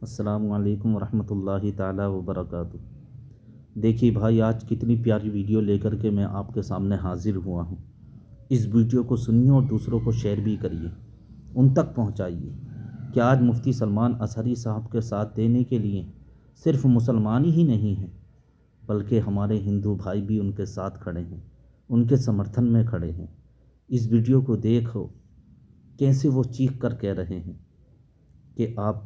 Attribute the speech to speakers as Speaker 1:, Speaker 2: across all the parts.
Speaker 1: अस्सलामु अलैकुम वरहमतुल्लाहि ताला वबरकातुहू। देखिए भाई, आज कितनी प्यारी वीडियो लेकर के मैं आपके सामने हाज़िर हुआ हूँ। इस वीडियो को सुनिए और दूसरों को शेयर भी करिए, उन तक पहुँचाइए कि आज मुफ्ती सलमान अज़हरी साहब के साथ देने के लिए सिर्फ़ मुसलमान ही नहीं हैं, बल्कि हमारे हिंदू भाई भी उनके साथ खड़े हैं, उनके समर्थन में खड़े हैं। इस वीडियो को देखो कैसे वो चीख कर कह रहे हैं कि आप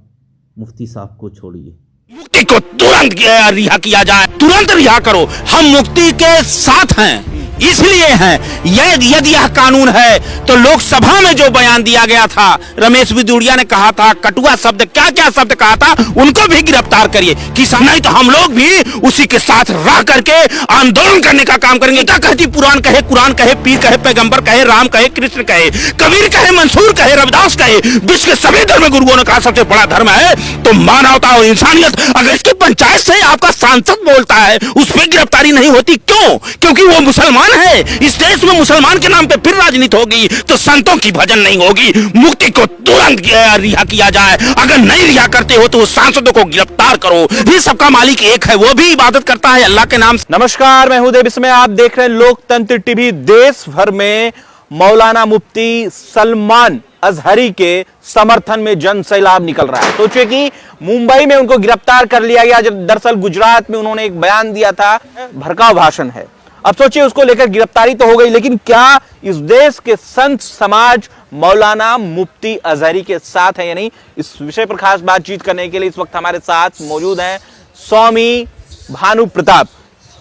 Speaker 1: मुफ्ती साहब को छोड़िए।
Speaker 2: मुक्ति को तुरंत रिहा किया जाए, तुरंत रिहा करो। हम मुक्ति के साथ हैं, इसलिए हैं। यदि यह कानून है तो लोकसभा में जो बयान दिया गया था, रमेश बिदुड़िया ने कहा था, कटुआ शब्द क्या क्या शब्द कहा था, उनको भी गिरफ्तार करिए। किसान नहीं तो हम लोग भी उसी के साथ रह करके आंदोलन करने का काम करेंगे। क्या कहती पुराण कहे, कुरान कहे, पीर कहे, पैगंबर कहे, राम कहे, कृष्ण कहे, कबीर कहे, मंसूर कहे, रविदास कहे, विश्व के सभी धर्म गुरुओं ने कहा सबसे बड़ा धर्म है तो मानवता और इंसानियत। अगर इसकी पंचायत से आपका सांसद बोलता है, उस पर गिरफ्तारी नहीं होती, क्यों? क्योंकि वो मुसलमान है। इस देश में मुसलमान के नाम पे फिर राजनीति होगी तो संतों की भजन नहीं होगी। मुक्ति को तुरंत रिहा किया जाए। अगर नहीं रिहा करते हो तो सांसदों को गिरफ्तार करो। ये सबका मालिक एक है, वो भी इबादत करता है अल्लाह के नाम से।
Speaker 3: नमस्कार, मैं हूं देव, इसमें आप देख रहे हैं लोकतंत्र टीवी। देश भर में मौलाना मुफ्ती सलमान अज़हरी के समर्थन में जन सैलाब निकल रहा है। सोचिए कि मुंबई में उनको गिरफ्तार कर लिया गया, जब दरअसल गुजरात में उन्होंने एक बयान दिया था, भड़काऊ भाषण है। अब सोचिए उसको लेकर गिरफ्तारी तो हो गई, लेकिन क्या इस देश के संत समाज मौलाना मुफ्ती अज़हरी के साथ है या नहीं? इस विषय पर खास बातचीत करने के लिए इस वक्त हमारे साथ मौजूद हैं स्वामी भानु प्रताप।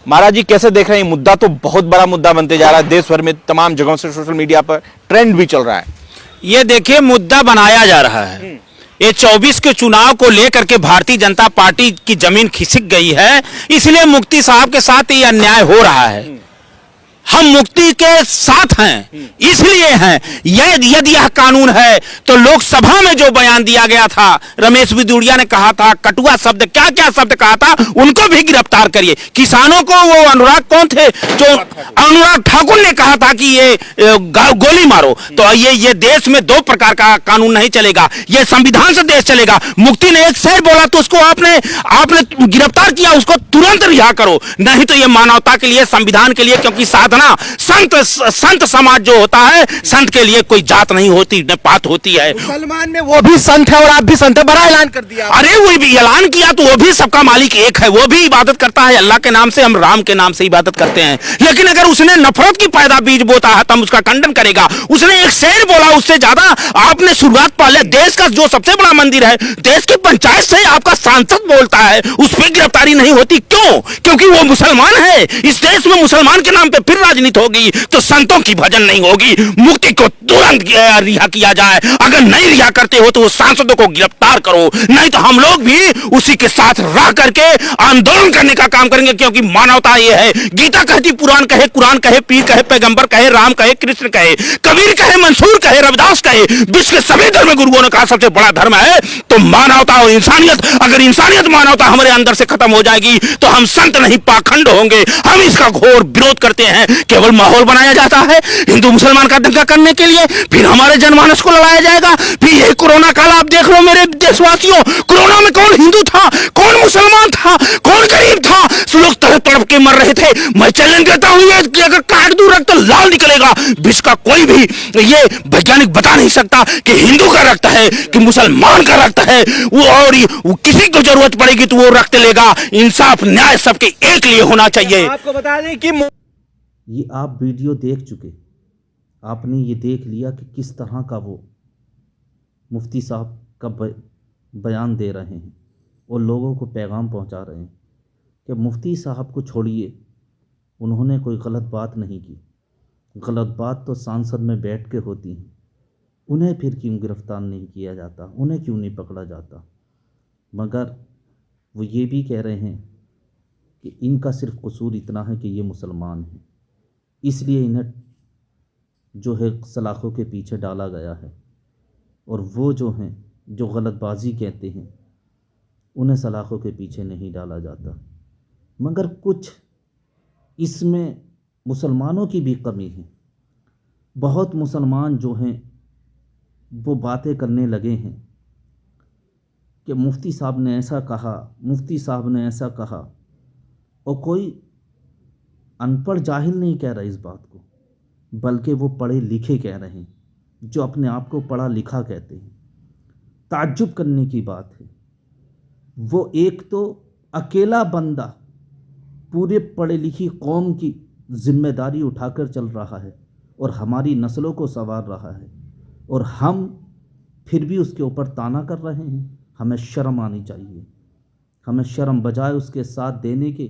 Speaker 3: महाराज जी, कैसे देख रहे हैं? मुद्दा तो बहुत बड़ा मुद्दा बनते जा रहा है, देश भर में तमाम जगहों से सोशल मीडिया पर ट्रेंड भी चल रहा है।
Speaker 2: ये देखिए, मुद्दा बनाया जा रहा है। ये 24 के चुनाव को लेकर के भारतीय जनता पार्टी की जमीन खिसक गई है, इसलिए मुफ्ती साहब के साथ ये अन्याय हो रहा है। हम मुक्ति के साथ हैं, इसलिए हैं। यदि यह कानून है तो लोकसभा में जो बयान दिया गया था, रमेश बिदुड़िया ने कहा था, कटुआ शब्द क्या क्या शब्द कहा था, उनको भी गिरफ्तार करिए। किसानों को वो अनुराग कौन थे, जो अनुराग ठाकुर ने कहा था कि ये गोली मारो, तो ये देश में दो प्रकार का कानून नहीं चलेगा, ये संविधान से देश चलेगा। मुक्ति ने एक शेर बोला तो उसको आपने गिरफ्तार किया, उसको तुरंत रिहा करो, नहीं तो ये मानवता के लिए, संविधान के लिए, क्योंकि साधना संत समाज जो होता है, संत के लिए कोई जात नहीं होती, न पात होती है।
Speaker 3: मुसलमान में वो भी संत है और आप भी संत है, बड़ा ऐलान कर दिया।
Speaker 2: अरे वो भी ऐलान किया तो वो भी सबका मालिक एक है, वो भी इबादत करता है अल्लाह के नाम से, हम राम के नाम से इबादत करते हैं। लेकिन अगर उसने नफरत की पैदा बीज बोता है तो हम उसका खंडन करेगा। उसने एक शेर बोला, उससे ज्यादा आपने शुरुआत पहले देश का जो सबसे बड़ा मंदिर है, देश की पंचायत से आपका सांसद बोलता है, उस पर गिरफ्तारी नहीं होती, क्यों? क्योंकि वो मुसलमान है। इस देश में मुसलमान के नाम पे फिर राजनीति होगी तो संतों की भजन नहीं होगी। मुक्ति को तुरंत रिहा किया जाए। अगर नहीं रिहा करते हो तो सांसदों को गिरफ्तार करो, नहीं तो हम लोग भी उसी के साथ रह करके आंदोलन करने का काम करेंगे, क्योंकि मानवता ये है। गीता कहती, पुराण कहे, कुरान कहे, पीर कहे, पैगंबर कहे, राम कहे, कृष्ण कहे, कबीर कहे, मंसूर कहे, रविदास कहे, विश्व के सभी धर्म गुरुओं ने कहा सबसे बड़ा धर्म है तो मानवता और इंसानियत। अगर इंसानियत मानवता हमारे अंदर से खत्म हो जाएगी तो हम संत नहीं पाखंड होंगे। हम इसका घोर विरोध करते हैं। केवल माहौल बनाया जाता है हिंदू मुसलमान का दंगा करने के लिए, फिर हमारे जनमानस को लड़ाया जाएगा। फिर ये कोरोना काल आप देख लो मेरे देशवासियों, कोरोना में कौन हिंदू था, कौन मुसलमान था, कौन गरीब था, लोग तड़प तड़प के मर रहे थे। मैं चैलेंज करता हूं कि अगर काट दूं रक्त लाल निकलेगा। विश्व का कोई भी ये वैज्ञानिक बता नहीं सकता कि हिंदू का रक्त है कि मुसलमान का रक्त है। वो किसी को जरूरत पड़ेगी तो वो रक्त लेगा। इंसाफ न्याय सबके एक लिए होना चाहिए।
Speaker 3: आपको बता दें कि
Speaker 1: ये आप वीडियो देख चुके, आपने ये देख लिया कि किस तरह का वो मुफ्ती साहब का बयान दे रहे हैं और लोगों को पैगाम पहुंचा रहे हैं कि मुफ्ती साहब को छोड़िए, उन्होंने कोई गलत बात नहीं की। गलत बात तो सांसद में बैठ के होती है, उन्हें फिर क्यों गिरफ्तार नहीं किया जाता, उन्हें क्यों नहीं पकड़ा जाता? मगर वो ये भी कह रहे हैं कि इनका सिर्फ कसूर इतना है कि ये मुसलमान हैं, इसलिए इन्हें जो है सलाखों के पीछे डाला गया है, और वो जो हैं जो गलतबाजी कहते हैं उन्हें सलाखों के पीछे नहीं डाला जाता। मगर कुछ इसमें मुसलमानों की भी कमी है। बहुत मुसलमान जो हैं वो बातें करने लगे हैं कि मुफ्ती साहब ने ऐसा कहा, मुफ्ती साहब ने ऐसा कहा, और कोई अनपढ़ जाहिल नहीं कह रहा इस बात को, बल्कि वो पढ़े लिखे कह रहे हैं, जो अपने आप को पढ़ा लिखा कहते हैं। ताज्जुब करने की बात है, वो एक तो अकेला बंदा पूरे पढ़े लिखी कौम की जिम्मेदारी उठाकर चल रहा है और हमारी नस्लों को संवार रहा है, और हम फिर भी उसके ऊपर ताना कर रहे हैं। हमें शर्म आनी चाहिए, हमें शर्म बजाय उसके साथ देने के